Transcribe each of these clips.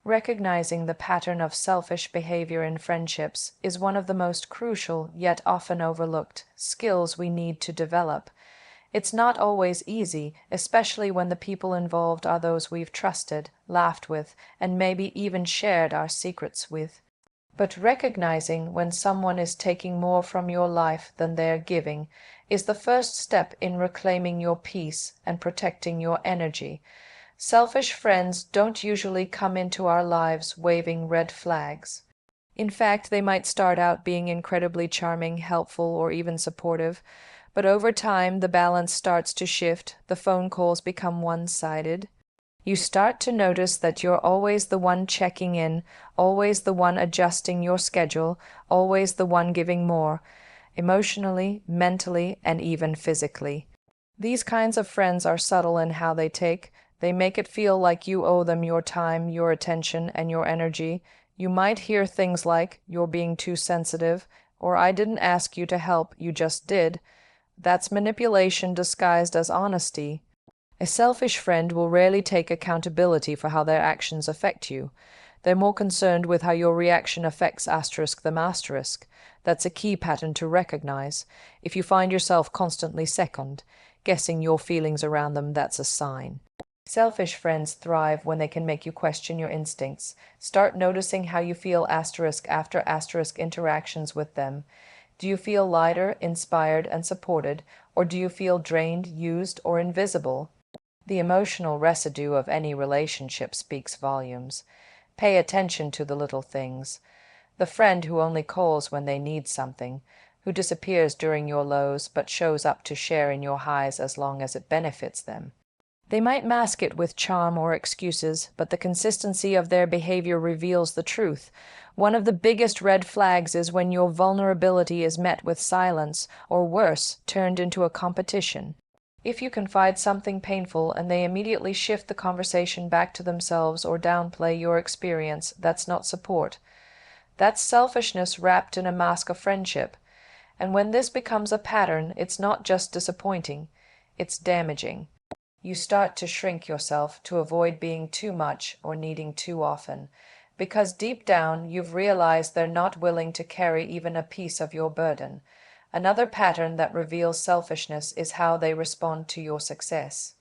Recognizing the pattern of selfish behavior in friendships is one of the most crucial, yet often overlooked, skills we need to develop. It's not always easy, especially when the people involved are those we've trusted, laughed with, and maybe even shared our secrets with. But recognizing when someone is taking more from your life than they're giving is the first step in reclaiming your peace and protecting your energy. Selfish friends don't usually come into our lives waving red flags. In fact, they might start out being incredibly charming, helpful, or even supportive, but over time the balance starts to shift, the phone calls become one-sided. You start to notice that you're always the one checking in, always the one adjusting your schedule, always the one giving more, emotionally, mentally, and even physically. These kinds of friends are subtle in how they take. They make it feel like you owe them your time, your attention, and your energy. You might hear things like, "You're being too sensitive," or "I didn't ask you to help, you just did." That's manipulation disguised as honesty. A selfish friend will rarely take accountability for how their actions affect you. They're more concerned with how your reaction affects them asterisk. That's a key pattern to recognize. If you find yourself constantly guessing your feelings around them, that's a sign. Selfish friends thrive when they can make you question your instincts. Start noticing how you feel asterisk after asterisk interactions with them. Do you feel lighter, inspired, and supported, or do you feel drained, used, or invisible? The emotional residue of any relationship speaks volumes. Pay attention to the little things. The friend who only calls when they need something, who disappears during your lows but shows up to share in your highs as long as it benefits them. They might mask it with charm or excuses, but the consistency of their behavior reveals the truth. One of the biggest red flags is when your vulnerability is met with silence, or worse, turned into a competition. If you confide something painful and they immediately shift the conversation back to themselves or downplay your experience, that's not support. That's selfishness wrapped in a mask of friendship. And when this becomes a pattern, it's not just disappointing, it's damaging. You start to shrink yourself to avoid being too much or needing too often, because deep down you've realized they're not willing to carry even a piece of your burden. Another pattern that reveals selfishness is how they respond to your success.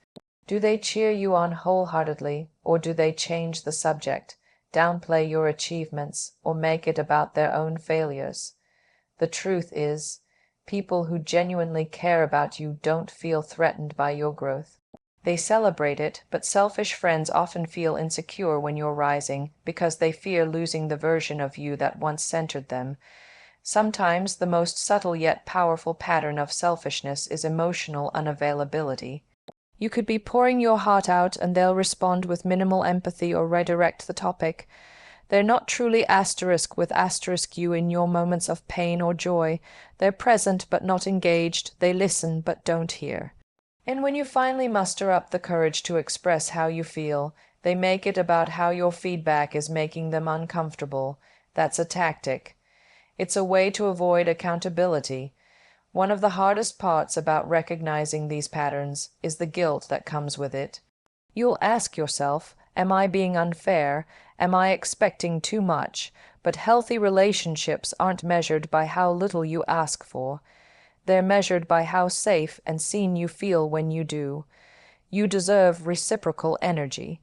Do they cheer you on wholeheartedly, or do they change the subject, downplay your achievements, or make it about their own failures? The truth is, people who genuinely care about you don't feel threatened by your growth. They celebrate it, but selfish friends often feel insecure when you're rising because they fear losing the version of you that once centered them. Sometimes the most subtle yet powerful pattern of selfishness is emotional unavailability. You could be pouring your heart out and they'll respond with minimal empathy or redirect the topic. They're not truly asterisk with asterisk you in your moments of pain or joy. They're present but not engaged. They listen but don't hear. And when you finally muster up the courage to express how you feel, they make it about how your feedback is making them uncomfortable. That's a tactic. It's a way to avoid accountability. One of the hardest parts about recognizing these patterns is the guilt that comes with it. You'll ask yourself, am I being unfair? Am I expecting too much? But healthy relationships aren't measured by how little you ask for. They're measured by how safe and seen you feel when you do. You deserve reciprocal energy.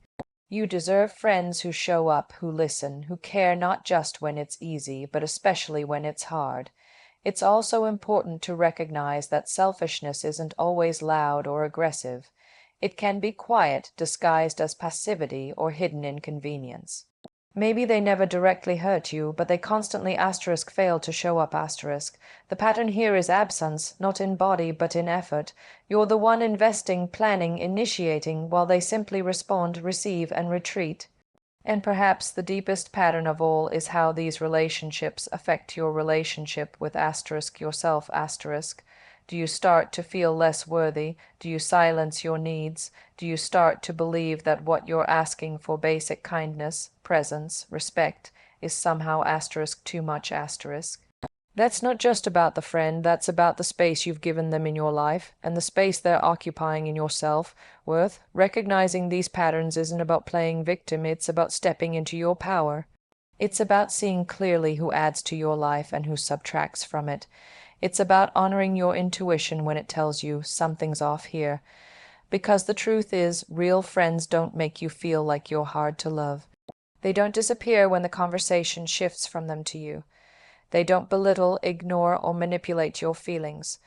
You deserve friends who show up, who listen, who care not just when it's easy, but especially when it's hard. It's also important to recognize that selfishness isn't always loud or aggressive. It can be quiet, disguised as passivity or hidden inconvenience. Maybe they never directly hurt you, but they constantly fail to show up . The pattern here is absence, not in body, but in effort. You're the one investing, planning, initiating, while they simply respond, receive, and retreat. And perhaps the deepest pattern of all is how these relationships affect your relationship with yourself . Do you start to feel less worthy? Do you silence your needs? Do you start to believe that what you're asking for, basic kindness, presence, respect, is somehow too much ? That's not just about the friend, that's about the space you've given them in your life and the space they're occupying in your self-worth. Recognizing these patterns isn't about playing victim, it's about stepping into your power. It's about seeing clearly who adds to your life and who subtracts from it. It's about honoring your intuition when it tells you something's off here. Because the truth is, real friends don't make you feel like you're hard to love. They don't disappear when the conversation shifts from them to you. They don't belittle, ignore, or manipulate your feelings.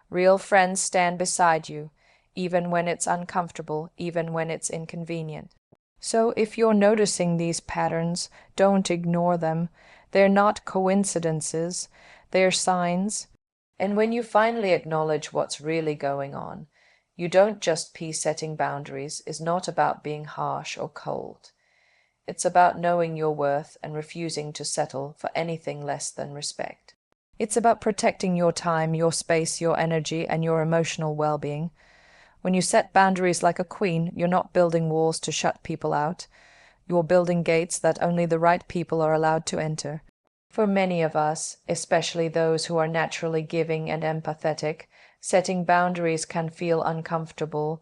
Real friends stand beside you, even when it's uncomfortable, even when it's inconvenient. So if you're noticing these patterns, don't ignore them. They're not coincidences, they're signs. And when you finally acknowledge what's really going on, you don't just peace. Setting boundaries is not about being harsh or cold. It's about knowing your worth and refusing to settle for anything less than respect. It's about protecting your time, your space, your energy, and your emotional well-being. When you set boundaries like a queen, you're not building walls to shut people out. You're building gates that only the right people are allowed to enter. For many of us, especially those who are naturally giving and empathetic, setting boundaries can feel uncomfortable.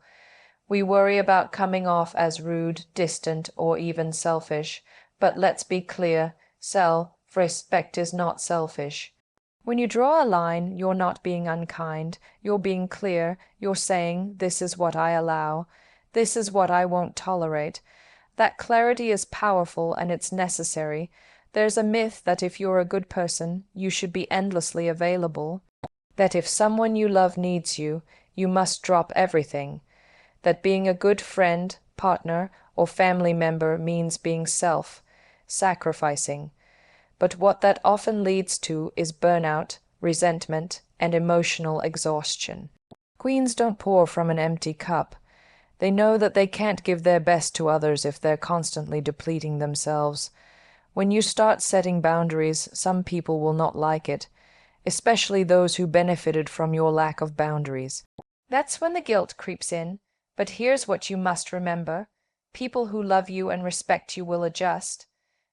We worry about coming off as rude, distant, or even selfish. But let's be clear, self-respect is not selfish. When you draw a line, you're not being unkind. You're being clear. You're saying, this is what I allow. This is what I won't tolerate. That clarity is powerful and it's necessary. There's a myth that if you're a good person, you should be endlessly available. That if someone you love needs you, you must drop everything. That being a good friend, partner, or family member means being self-sacrificing. But what that often leads to is burnout, resentment, and emotional exhaustion. Queens don't pour from an empty cup. They know that they can't give their best to others if they're constantly depleting themselves. When you start setting boundaries, some people will not like it, especially those who benefited from your lack of boundaries. That's when the guilt creeps in. But here's what you must remember. People who love you and respect you will adjust.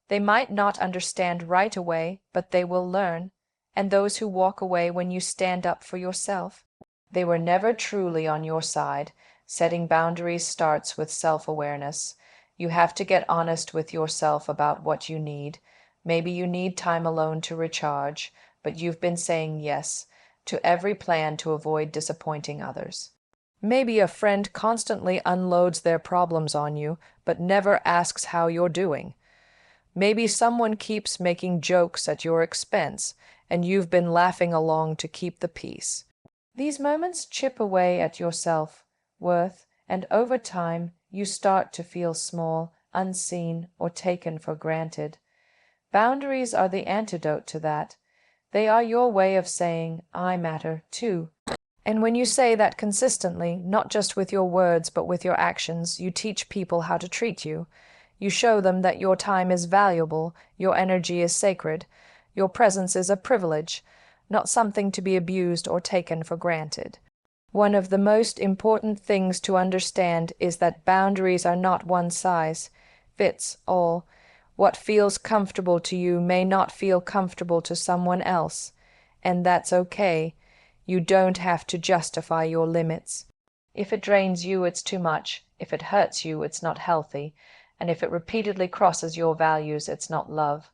They might not understand right away, but they will learn. And those who walk away when you stand up for yourself, they were never truly on your side. Setting boundaries starts with self-awareness. You have to get honest with yourself about what you need. Maybe you need time alone to recharge, but you've been saying yes to every plan to avoid disappointing others. Maybe a friend constantly unloads their problems on you, but never asks how you're doing. Maybe someone keeps making jokes at your expense, and you've been laughing along to keep the peace. These moments chip away at your self-worth, and over time, you start to feel small, unseen, or taken for granted. Boundaries are the antidote to that. They are your way of saying, I matter, too. And when you say that consistently, not just with your words but with your actions, you teach people how to treat you. You show them that your time is valuable, your energy is sacred, your presence is a privilege, not something to be abused or taken for granted. One of the most important things to understand is that boundaries are not one size fits all. What feels comfortable to you may not feel comfortable to someone else, and that's okay. You don't have to justify your limits. If it drains you, it's too much. If it hurts you, it's not healthy. And if it repeatedly crosses your values, it's not love.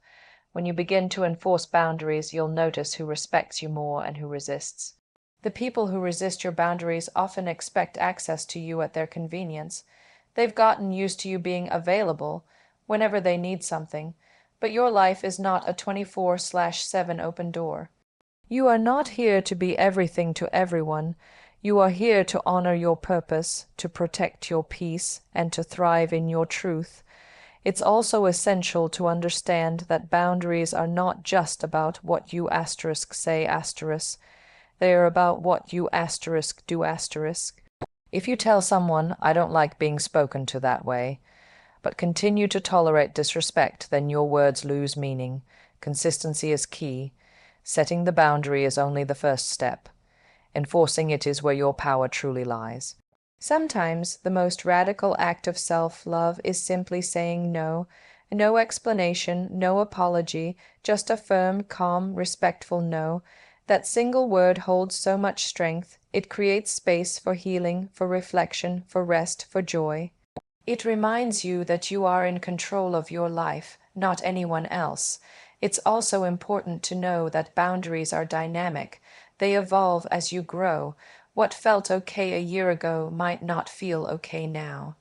When you begin to enforce boundaries, you'll notice who respects you more and who resists. The people who resist your boundaries often expect access to you at their convenience. They've gotten used to you being available whenever they need something, but your life is not a 24/7 open door. You are not here to be everything to everyone. You are here to honor your purpose, to protect your peace, and to thrive in your truth. It's also essential to understand that boundaries are not just about what you say *. They are about what you do *. If you tell someone, I don't like being spoken to that way, but continue to tolerate disrespect, then your words lose meaning. Consistency is key. Setting the boundary is only the first step. Enforcing it is where your power truly lies. Sometimes the most radical act of self-love is simply saying no, No explanation, no apology, just a firm, calm, respectful no. That single word holds so much strength. It creates space for healing, for reflection, for rest, for joy. It reminds you that you are in control of your life, not anyone else. It's also important to know that boundaries are dynamic. They evolve as you grow. What felt okay a year ago might not feel okay now.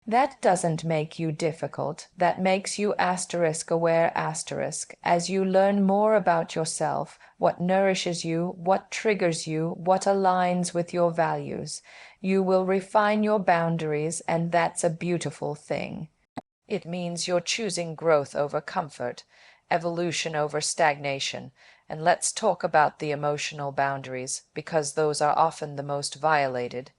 That doesn't make you difficult. That makes you *aware*. As you learn more about yourself, what nourishes you, what triggers you, what aligns with your values, you will refine your boundaries, and that's a beautiful thing. It means you're choosing growth over comfort, evolution over stagnation. And let's talk about the emotional boundaries, because those are often the most violated.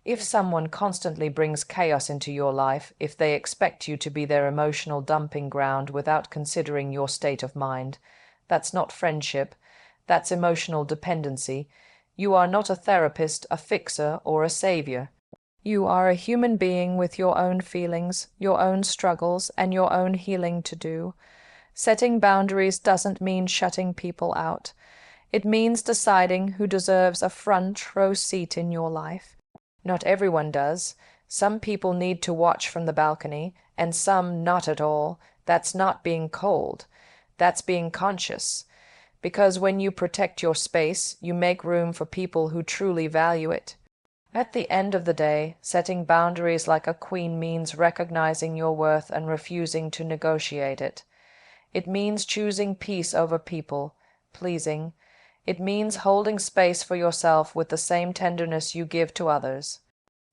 If someone constantly brings chaos into your life, if they expect you to be their emotional dumping ground without considering your state of mind, that's not friendship, that's emotional dependency. You are not a therapist, a fixer, or a savior. You are a human being with your own feelings, your own struggles, and your own healing to do. Setting boundaries doesn't mean shutting people out. It means deciding who deserves a front row seat in your life. Not everyone does. Some people need to watch from the balcony, and some not at all. That's not being cold. That's being conscious. Because when you protect your space, you make room for people who truly value it. At the end of the day, setting boundaries like a queen means recognizing your worth and refusing to negotiate it. It means choosing peace over people, pleasing. It means holding space for yourself with the same tenderness you give to others.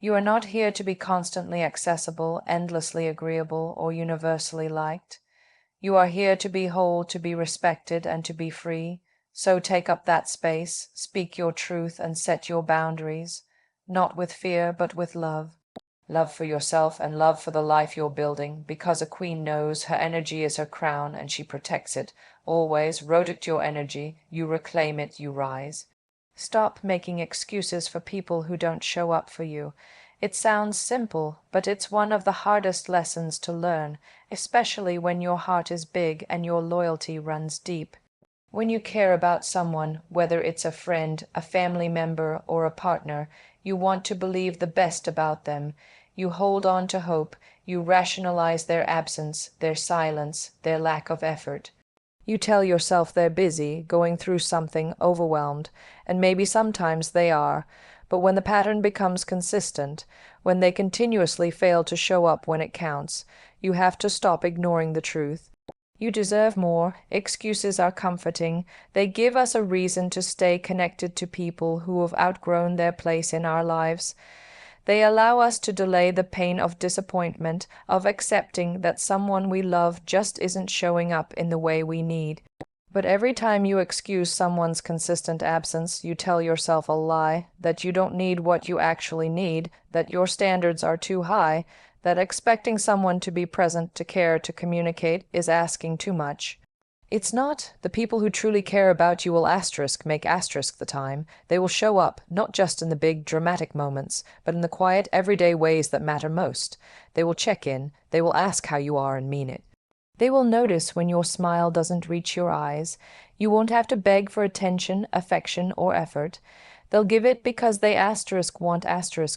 You are not here to be constantly accessible, endlessly agreeable, or universally liked. You are here to be whole, to be respected, and to be free. So take up that space, speak your truth, and set your boundaries, not with fear, but with love. Love for yourself and love for the life you're building, because a queen knows her energy is her crown and she protects it. Always protect your energy, you reclaim it, you rise. Stop making excuses for people who don't show up for you. It sounds simple, but it's one of the hardest lessons to learn, especially when your heart is big and your loyalty runs deep. When you care about someone, whether it's a friend, a family member, or a partner, you want to believe the best about them. You hold on to hope. You rationalize their absence, their silence, their lack of effort. You tell yourself they're busy, going through something, overwhelmed, and maybe sometimes they are. But when the pattern becomes consistent, when they continuously fail to show up when it counts, you have to stop ignoring the truth. You deserve more. Excuses are comforting. They give us a reason to stay connected to people who have outgrown their place in our lives. They allow us to delay the pain of disappointment, of accepting that someone we love just isn't showing up in the way we need. But every time you excuse someone's consistent absence, you tell yourself a lie, that you don't need what you actually need, that your standards are too high, that expecting someone to be present, to care, to communicate is asking too much. It's not. The people who truly care about you will make the time. They will show up, not just in the big, dramatic moments, but in the quiet, everyday ways that matter most. They will check in. They will ask how you are and mean it. They will notice when your smile doesn't reach your eyes. You won't have to beg for attention, affection, or effort. They'll give it because they want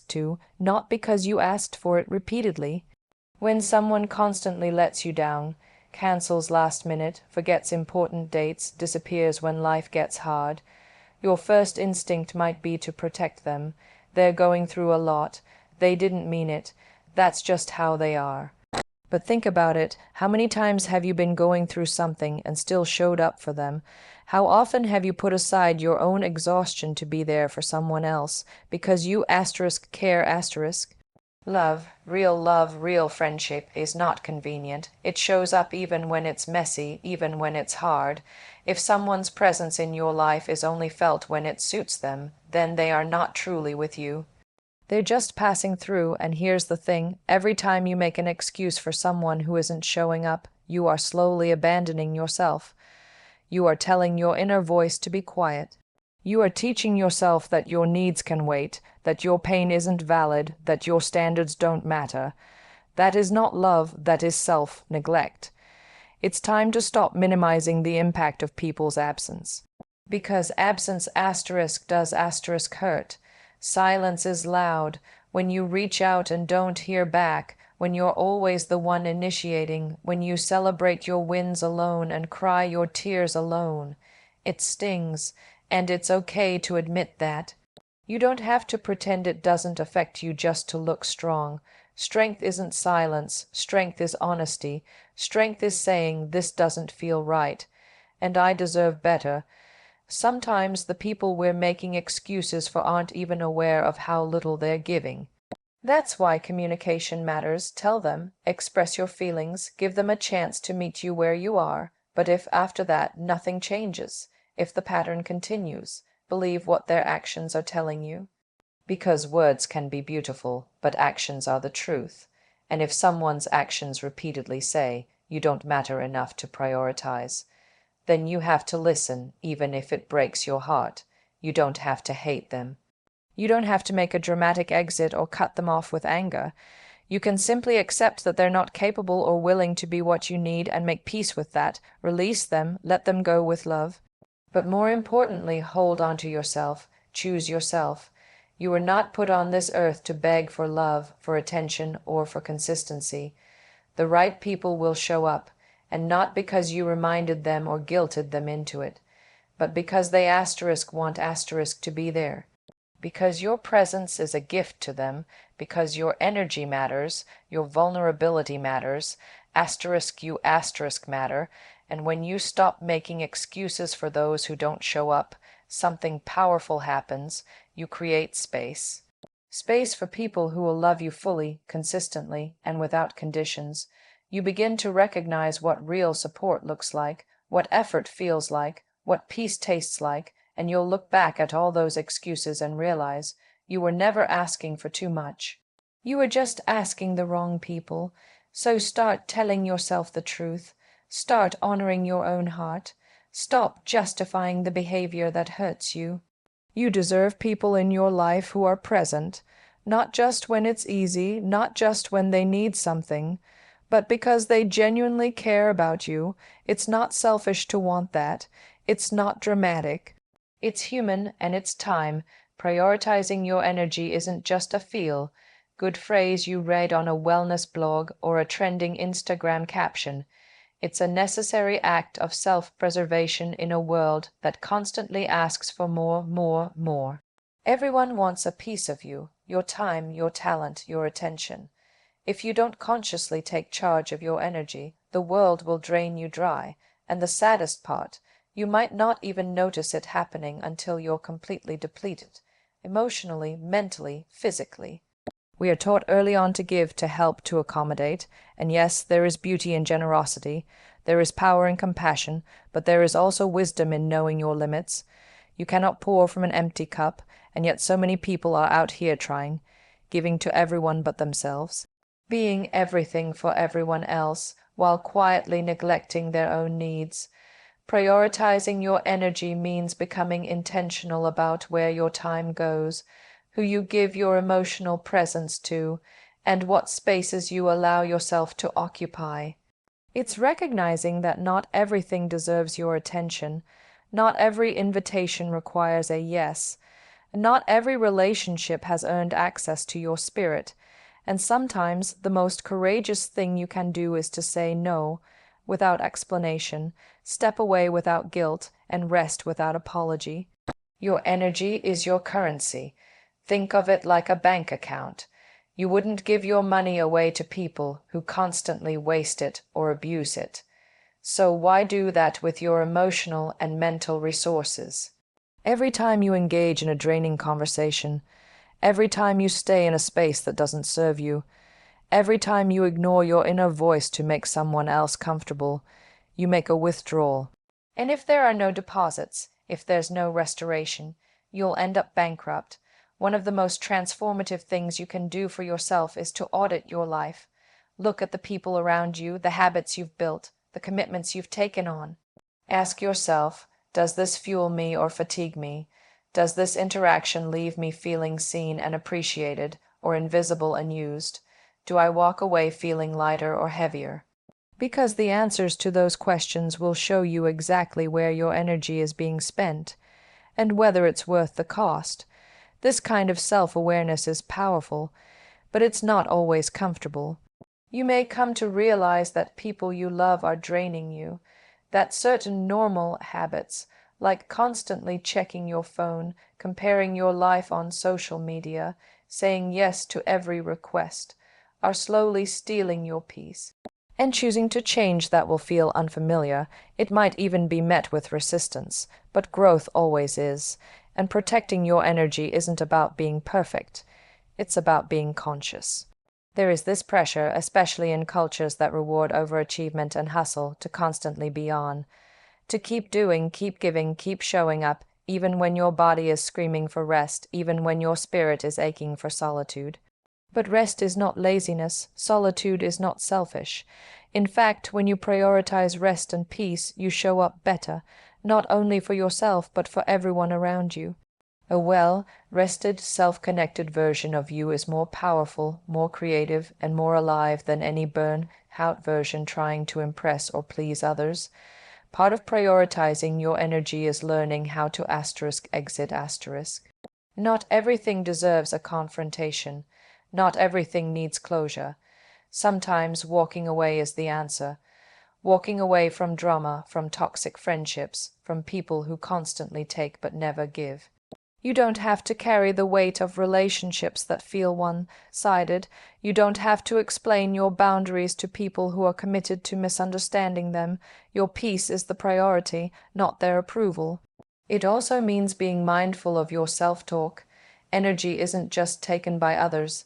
to, not because you asked for it repeatedly. When someone constantly lets you down, cancels last minute, forgets important dates, disappears when life gets hard, your first instinct might be to protect them. They're going through a lot. They didn't mean it. That's just how they are. But think about it. How many times have you been going through something and still showed up for them? How often have you put aside your own exhaustion to be there for someone else because you care? Love, real friendship is not convenient. It shows up even when it's messy, even when it's hard. If someone's presence in your life is only felt when it suits them, then they are not truly with you. They're just passing through, and here's the thing. Every time you make an excuse for someone who isn't showing up, you are slowly abandoning yourself. You are telling your inner voice to be quiet. You are teaching yourself that your needs can wait, that your pain isn't valid, that your standards don't matter. That is not love, that is self-neglect. It's time to stop minimizing the impact of people's absence. Because absence does hurt. Silence is loud. When you reach out and don't hear back, when you're always the one initiating, when you celebrate your wins alone and cry your tears alone, it stings, and it's okay to admit that. You don't have to pretend it doesn't affect you just to look strong. Strength isn't silence, strength is honesty. Strength is saying, this doesn't feel right, and I deserve better. Sometimes the people we're making excuses for aren't even aware of how little they're giving. That's why communication matters. Tell them, express your feelings, give them a chance to meet you where you are. But if after that nothing changes, if the pattern continues, believe what their actions are telling you. Because words can be beautiful, but actions are the truth. And if someone's actions repeatedly say, you don't matter enough to prioritize, then you have to listen, even if it breaks your heart. You don't have to hate them. You don't have to make a dramatic exit or cut them off with anger. You can simply accept that they're not capable or willing to be what you need and make peace with that. Release them, let them go with love. But more importantly, hold on to yourself. Choose yourself. You were not put on this earth to beg for love, for attention, or for consistency. The right people will show up, and not because you reminded them or guilted them into it, but because they want to be there. Because your presence is a gift to them, because your energy matters, your vulnerability matters, you matter, and when you stop making excuses for those who don't show up, something powerful happens. You create space. Space for people who will love you fully, consistently, and without conditions. You begin to recognize what real support looks like, what effort feels like, what peace tastes like, and you'll look back at all those excuses and realize you were never asking for too much. You were just asking the wrong people. So start telling yourself the truth. Start honoring your own heart. Stop justifying the behavior that hurts you. You deserve people in your life who are present, not just when it's easy, not just when they need something, but because they genuinely care about you. It's not selfish to want that. It's not dramatic. It's human, and it's time. Prioritizing your energy isn't just a good phrase you read on a wellness blog or a trending Instagram caption. It's a necessary act of self-preservation in a world that constantly asks for more, more, more. Everyone wants a piece of you, your time, your talent, your attention. If you don't consciously take charge of your energy, the world will drain you dry, and the saddest part, you might not even notice it happening until you're completely depleted, emotionally, mentally, physically. We are taught early on to give, to help, to accommodate, and yes, there is beauty in generosity, there is power in compassion, but there is also wisdom in knowing your limits. You cannot pour from an empty cup, and yet so many people are out here trying, giving to everyone but themselves, being everything for everyone else, while quietly neglecting their own needs. Prioritizing your energy means becoming intentional about where your time goes, who you give your emotional presence to, and what spaces you allow yourself to occupy. It's recognizing that not everything deserves your attention, not every invitation requires a yes, not every relationship has earned access to your spirit, and sometimes the most courageous thing you can do is to say no, without explanation, step away without guilt, and rest without apology. Your energy is your currency. Think of it like a bank account. You wouldn't give your money away to people who constantly waste it or abuse it. So why do that with your emotional and mental resources? Every time you engage in a draining conversation, every time you stay in a space that doesn't serve you, every time you ignore your inner voice to make someone else comfortable, you make a withdrawal. And if there are no deposits, if there's no restoration, you'll end up bankrupt. One of the most transformative things you can do for yourself is to audit your life. Look at the people around you, the habits you've built, the commitments you've taken on. Ask yourself, does this fuel me or fatigue me? Does this interaction leave me feeling seen and appreciated, or invisible and used? Do I walk away feeling lighter or heavier? Because the answers to those questions will show you exactly where your energy is being spent and whether it's worth the cost. This kind of self-awareness is powerful, but it's not always comfortable. You may come to realize that people you love are draining you, that certain normal habits, like constantly checking your phone, comparing your life on social media, saying yes to every request, are slowly stealing your peace. And choosing to change that will feel unfamiliar. It might even be met with resistance, but growth always is. And protecting your energy isn't about being perfect. It's about being conscious. There is this pressure, especially in cultures that reward overachievement and hustle, to constantly be on. To keep doing, keep giving, keep showing up, even when your body is screaming for rest, even when your spirit is aching for solitude. But rest is not laziness, solitude is not selfish. In fact, when you prioritize rest and peace, you show up better, not only for yourself but for everyone around you. A well-rested, self-connected version of you is more powerful, more creative, and more alive than any burnt-out version trying to impress or please others. Part of prioritizing your energy is learning how to exit. Not everything deserves a confrontation. Not everything needs closure. Sometimes walking away is the answer. Walking away from drama, from toxic friendships, from people who constantly take but never give. You don't have to carry the weight of relationships that feel one-sided. You don't have to explain your boundaries to people who are committed to misunderstanding them. Your peace is the priority, not their approval. It also means being mindful of your self-talk. Energy isn't just taken by others.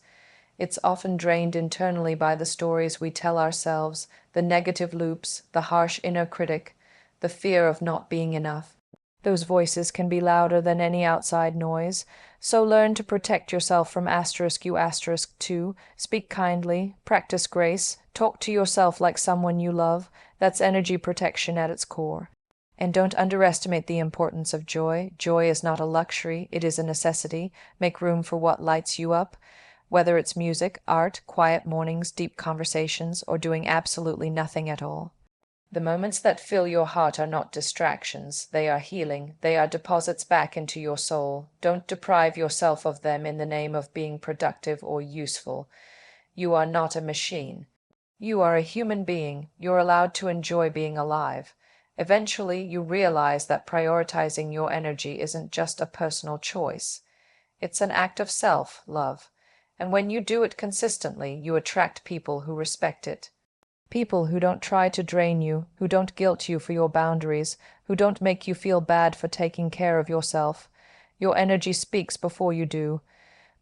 It's often drained internally by the stories we tell ourselves, the negative loops, the harsh inner critic, the fear of not being enough. Those voices can be louder than any outside noise, so learn to protect yourself from **2, speak kindly, practice grace, talk to yourself like someone you love. That's energy protection at its core. And don't underestimate the importance of joy. Joy is not a luxury, it is a necessity. Make room for what lights you up, whether it's music, art, quiet mornings, deep conversations, or doing absolutely nothing at all. The moments that fill your heart are not distractions, they are healing, they are deposits back into your soul. Don't deprive yourself of them in the name of being productive or useful. You are not a machine. You are a human being. You're allowed to enjoy being alive. Eventually, you realize that prioritizing your energy isn't just a personal choice. It's an act of self-love. And when you do it consistently, you attract people who respect it. People who don't try to drain you, who don't guilt you for your boundaries, who don't make you feel bad for taking care of yourself. Your energy speaks before you do.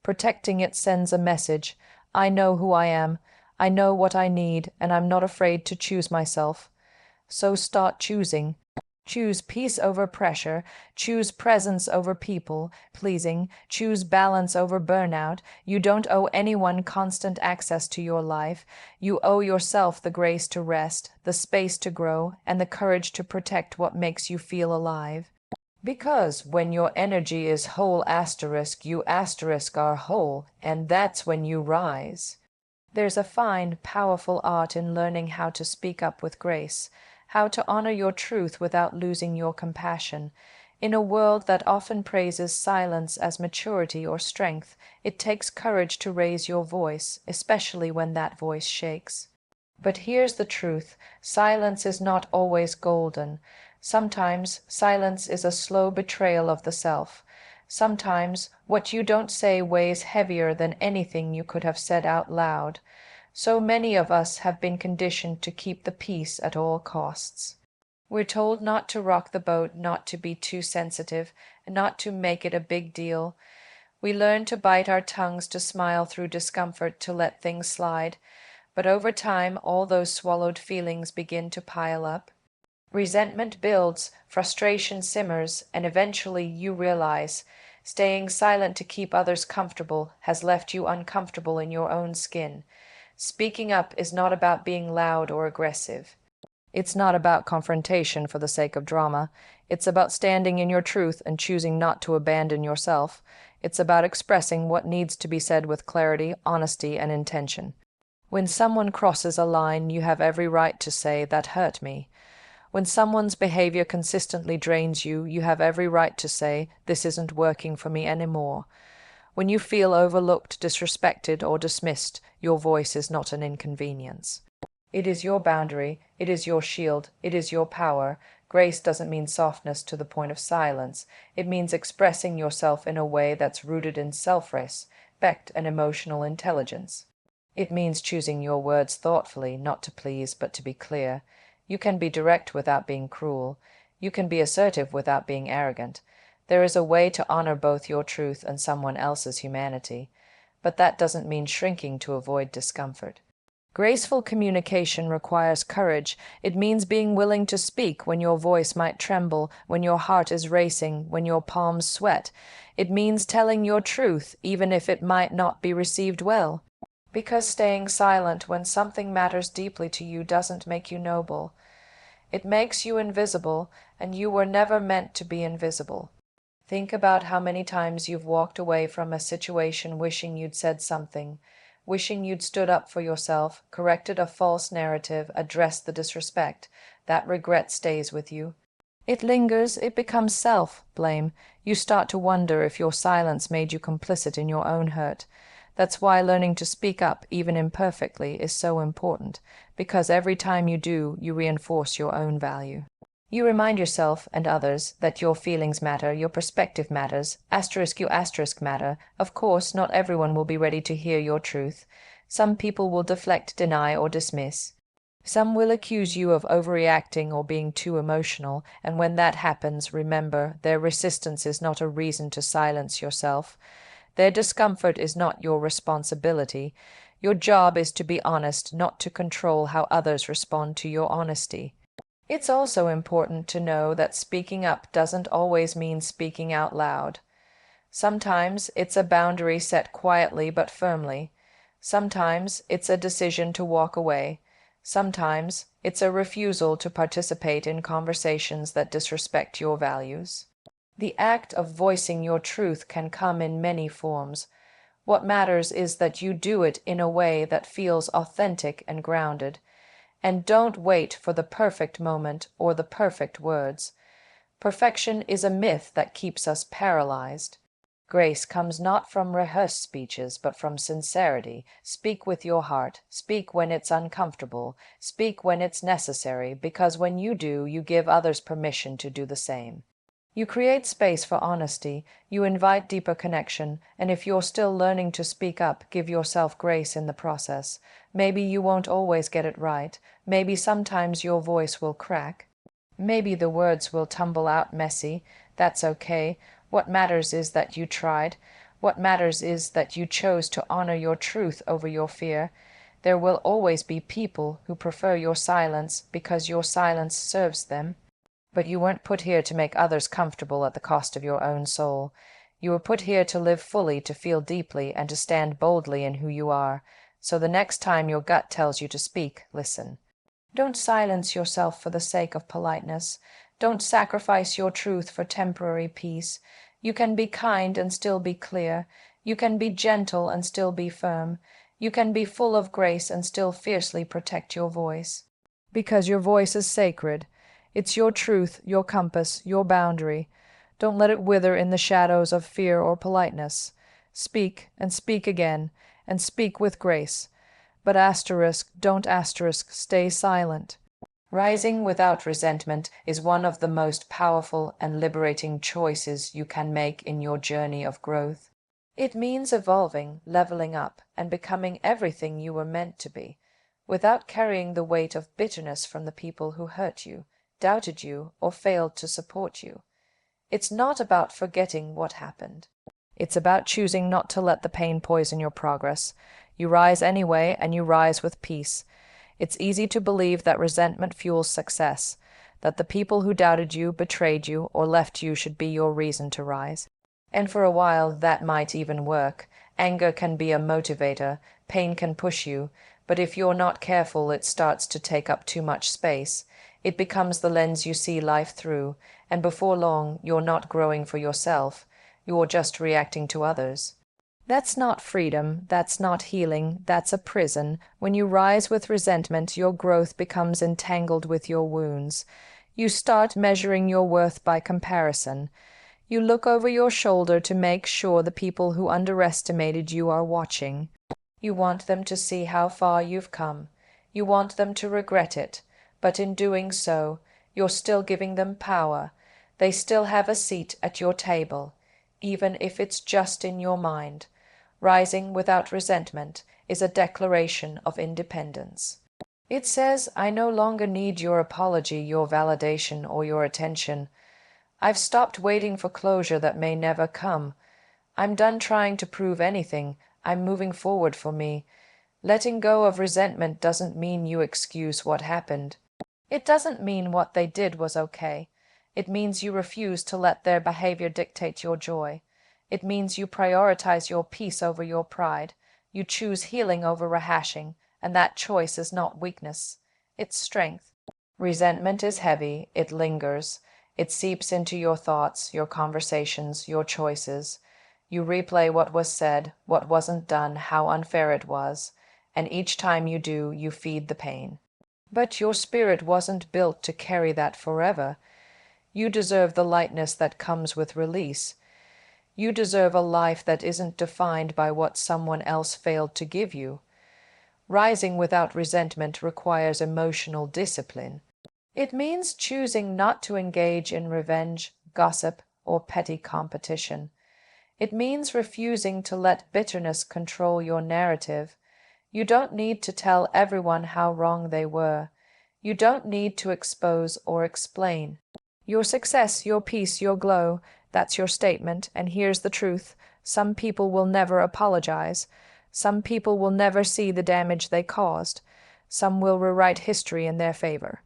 Protecting it sends a message. I know who I am. I know what I need, and I'm not afraid to choose myself. So start choosing. Choose peace over pressure, choose presence over people pleasing, choose balance over burnout. You don't owe anyone constant access to your life. You owe yourself the grace to rest, the space to grow, and the courage to protect what makes you feel alive. Because when your energy is whole you are whole, and that's when you rise. There's a fine, powerful art in learning how to speak up with grace, how to honor your truth without losing your compassion. In a world that often praises silence as maturity or strength, it takes courage to raise your voice, especially when that voice shakes. But here's the truth, silence is not always golden. Sometimes silence is a slow betrayal of the self. Sometimes what you don't say weighs heavier than anything you could have said out loud. So many of us have been conditioned to keep the peace at all costs. We're told not to rock the boat, not to be too sensitive, and not to make it a big deal. We learn to bite our tongues, to smile through discomfort, to let things slide. But over time, all those swallowed feelings begin to pile up. Resentment builds, frustration simmers, and eventually you realize staying silent to keep others comfortable has left you uncomfortable in your own skin. Speaking up is not about being loud or aggressive. It's not about confrontation for the sake of drama. It's about standing in your truth and choosing not to abandon yourself. It's about expressing what needs to be said with clarity, honesty, and intention. When someone crosses a line, you have every right to say, "That hurt me." When someone's behavior consistently drains you, you have every right to say, "This isn't working for me anymore." When you feel overlooked, disrespected, or dismissed, your voice is not an inconvenience. It is your boundary, it is your shield, it is your power. Grace doesn't mean softness to the point of silence. It means expressing yourself in a way that's rooted in self-respect and emotional intelligence. It means choosing your words thoughtfully, not to please, but to be clear. You can be direct without being cruel. You can be assertive without being arrogant. There is a way to honor both your truth and someone else's humanity, but that doesn't mean shrinking to avoid discomfort. Graceful communication requires courage. It means being willing to speak when your voice might tremble, when your heart is racing, when your palms sweat. It means telling your truth, even if it might not be received well. Because staying silent when something matters deeply to you doesn't make you noble. It makes you invisible, and you were never meant to be invisible. Think about how many times you've walked away from a situation wishing you'd said something, wishing you'd stood up for yourself, corrected a false narrative, addressed the disrespect. That regret stays with you. It lingers, it becomes self-blame. You start to wonder if your silence made you complicit in your own hurt. That's why learning to speak up, even imperfectly, is so important, because every time you do, you reinforce your own value. You remind yourself and others that your feelings matter, your perspective matters, you matter. Of course, not everyone will be ready to hear your truth. Some people will deflect, deny, or dismiss. Some will accuse you of overreacting or being too emotional, and when that happens, remember, their resistance is not a reason to silence yourself. Their discomfort is not your responsibility. Your job is to be honest, not to control how others respond to your honesty. It's also important to know that speaking up doesn't always mean speaking out loud. Sometimes it's a boundary set quietly but firmly. Sometimes it's a decision to walk away. Sometimes it's a refusal to participate in conversations that disrespect your values. The act of voicing your truth can come in many forms. What matters is that you do it in a way that feels authentic and grounded. And don't wait for the perfect moment or the perfect words. Perfection is a myth that keeps us paralyzed. Grace comes not from rehearsed speeches, but from sincerity. Speak with your heart. Speak when it's uncomfortable. Speak when it's necessary, because when you do, you give others permission to do the same. You create space for honesty, you invite deeper connection, and if you're still learning to speak up, give yourself grace in the process. Maybe you won't always get it right. Maybe sometimes your voice will crack. Maybe the words will tumble out messy. That's okay. What matters is that you tried. What matters is that you chose to honor your truth over your fear. There will always be people who prefer your silence because your silence serves them. But you weren't put here to make others comfortable at the cost of your own soul. You were put here to live fully, to feel deeply, and to stand boldly in who you are. So the next time your gut tells you to speak, listen. Don't silence yourself for the sake of politeness. Don't sacrifice your truth for temporary peace. You can be kind and still be clear. You can be gentle and still be firm. You can be full of grace and still fiercely protect your voice. Because your voice is sacred. It's your truth, your compass, your boundary. Don't let it wither in the shadows of fear or politeness. Speak, and speak again, and speak with grace. But don't stay silent. Rising without resentment is one of the most powerful and liberating choices you can make in your journey of growth. It means evolving, leveling up, and becoming everything you were meant to be, without carrying the weight of bitterness from the people who hurt you, doubted you, or failed to support you. It's not about forgetting what happened. It's about choosing not to let the pain poison your progress. You rise anyway, and you rise with peace. It's easy to believe that resentment fuels success, that the people who doubted you, betrayed you, or left you should be your reason to rise. And for a while that might even work. Anger can be a motivator, pain can push you, but if you're not careful, it starts to take up too much space. It becomes the lens you see life through, and before long, you're not growing for yourself. You're just reacting to others. That's not freedom, that's not healing, that's a prison. When you rise with resentment, your growth becomes entangled with your wounds. You start measuring your worth by comparison. You look over your shoulder to make sure the people who underestimated you are watching. You want them to see how far you've come. You want them to regret it, but in doing so, you're still giving them power. They still have a seat at your table, even if it's just in your mind. Rising without resentment is a declaration of independence. It says, I no longer need your apology, your validation, or your attention. I've stopped waiting for closure that may never come. I'm done trying to prove anything. I'm moving forward for me. Letting go of resentment doesn't mean you excuse what happened. It doesn't mean what they did was okay. It means you refuse to let their behavior dictate your joy. It means you prioritize your peace over your pride. You choose healing over rehashing, and that choice is not weakness. It's strength. Resentment is heavy. It lingers. It seeps into your thoughts, your conversations, your choices. You replay what was said, what wasn't done, how unfair it was, and each time you do, you feed the pain. But your spirit wasn't built to carry that forever. You deserve the lightness that comes with release. You deserve a life that isn't defined by what someone else failed to give you. Rising without resentment requires emotional discipline. It means choosing not to engage in revenge, gossip, or petty competition. It means refusing to let bitterness control your narrative. You don't need to tell everyone how wrong they were. You don't need to expose or explain. Your success, your peace, your glow, that's your statement, and here's the truth. Some people will never apologize. Some people will never see the damage they caused. Some will rewrite history in their favor.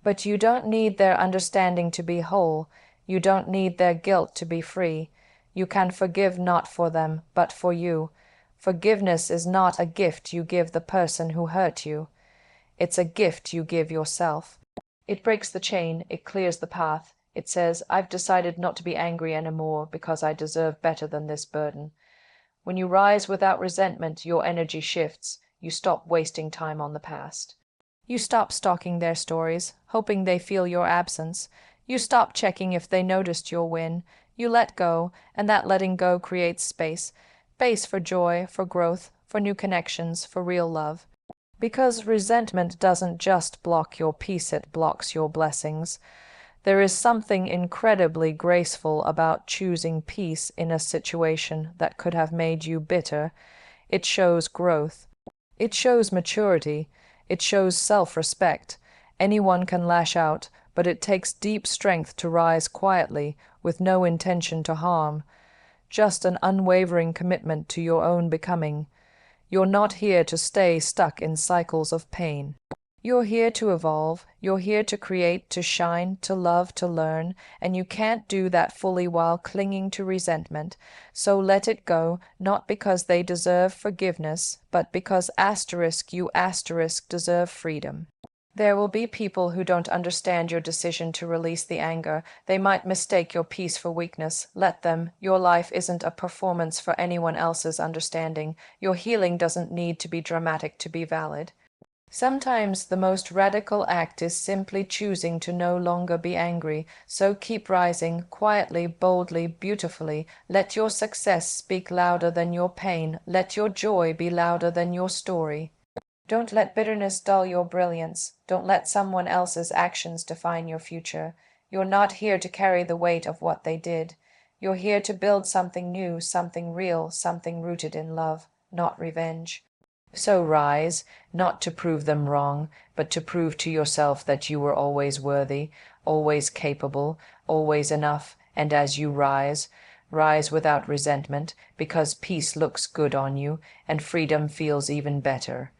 But you don't need their understanding to be whole. You don't need their guilt to be free. You can forgive not for them, but for you. Forgiveness is not a gift you give the person who hurt you. It's a gift you give yourself. It breaks the chain, it clears the path. It says, I've decided not to be angry anymore because I deserve better than this burden. When you rise without resentment, your energy shifts. You stop wasting time on the past. You stop stalking their stories, hoping they feel your absence. You stop checking if they noticed your win. You let go, and that letting go creates space. Space for joy, for growth, for new connections, for real love. Because resentment doesn't just block your peace, it blocks your blessings. There is something incredibly graceful about choosing peace in a situation that could have made you bitter. It shows growth. It shows maturity. It shows self-respect. Anyone can lash out, but it takes deep strength to rise quietly, with no intention to harm. Just an unwavering commitment to your own becoming. You're not here to stay stuck in cycles of pain. You're here to evolve, you're here to create, to shine, to love, to learn, and you can't do that fully while clinging to resentment. So let it go, not because they deserve forgiveness, but because you deserve freedom. There will be people who don't understand your decision to release the anger. They might mistake your peace for weakness. Let them. Your life isn't a performance for anyone else's understanding. Your healing doesn't need to be dramatic to be valid. Sometimes the most radical act is simply choosing to no longer be angry. So keep rising, quietly, boldly, beautifully. Let your success speak louder than your pain. Let your joy be louder than your story. Don't let bitterness dull your brilliance. Don't let someone else's actions define your future. You're not here to carry the weight of what they did. You're here to build something new, something real, something rooted in love, not revenge. So rise, not to prove them wrong, but to prove to yourself that you were always worthy, always capable, always enough, and as you rise, rise without resentment, because peace looks good on you, and freedom feels even better.